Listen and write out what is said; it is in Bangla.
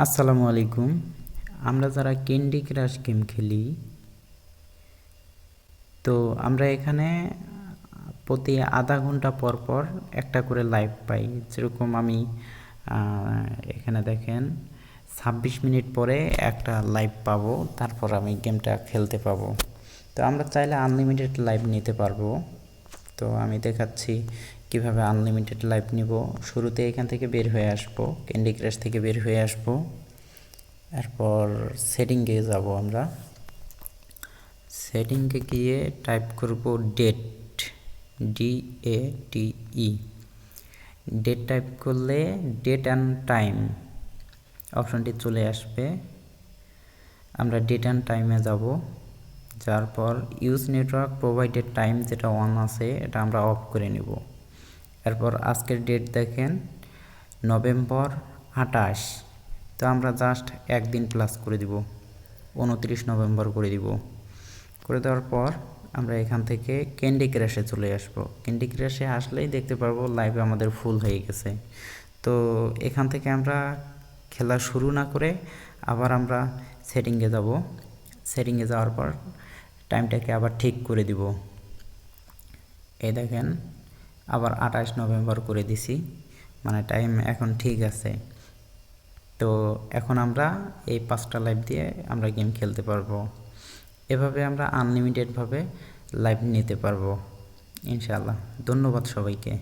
আসসালামু আলাইকুম। আমরা যারা ক্যান্ডি ক্রাশ গেম খেলি, তো আমরা এখানে প্রতি আধা ঘন্টা পর পর একটা করে লাইভ পাই। যেরকম আমি এখানে দেখেন 26 মিনিট পরে একটা লাইভ পাবো, তারপর আমি গেমটা খেলতে পাবো। তো আমরা চাইলে আনলিমিটেড লাইভ নিতে পারবো। তো আমি দেখাচ্ছি কিভাবে আনলিমিটেড লাইভ নিব। শুরুতে এখান থেকে বের হয়ে আসবো, ক্যান্ডি ক্রাশ থেকে বের হয়ে আসবো। এরপর সেটিংয়ে যাব। আমরা সেটিংয়ে গিয়ে টাইপ করব ডেট, DATE। ডেট টাইপ করলে ডেট অ্যান্ড টাইম অপশনটি চলে আসবে। আমরা ডেট অ্যান্ড টাইমে যাব। যার পর ইউজ নেটওয়ার্ক প্রোভাইডেড টাইম যেটা অন আছে এটা আমরা অফ করে নেব। এরপর আজকের ডেট দেখেন নভেম্বর 28। তো আমরা জাস্ট একদিন প্লাস করে দিব, 29 নভেম্বর করে দিব। করে দেওয়ার পর আমরা এখান থেকে ক্যান্ডি ক্রাশে চলে আসব। ক্যান্ডি ক্রাশে আসলেই দেখতে পারবো লাইভে আমাদের ফুল হয়ে গেছে। তো এখান থেকে আমরা খেলা শুরু না করে আবার আমরা সেটিংয়ে যাব। সেটিংয়ে যাওয়ার পর টাইমটাকে আবার ঠিক করে দিব। এই দেখেন আবার 28 নভেম্বর করে দিছি, মানে টাইম এখন ঠিক আছে। তো এখন আমরা এই 5টা লাইভ দিয়ে আমরা গেম খেলতে পারবো। এভাবে আমরা আনলিমিটেডভাবে লাইভ নিতে পারবো ইনশাআল্লাহ। ধন্যবাদ সবাইকে।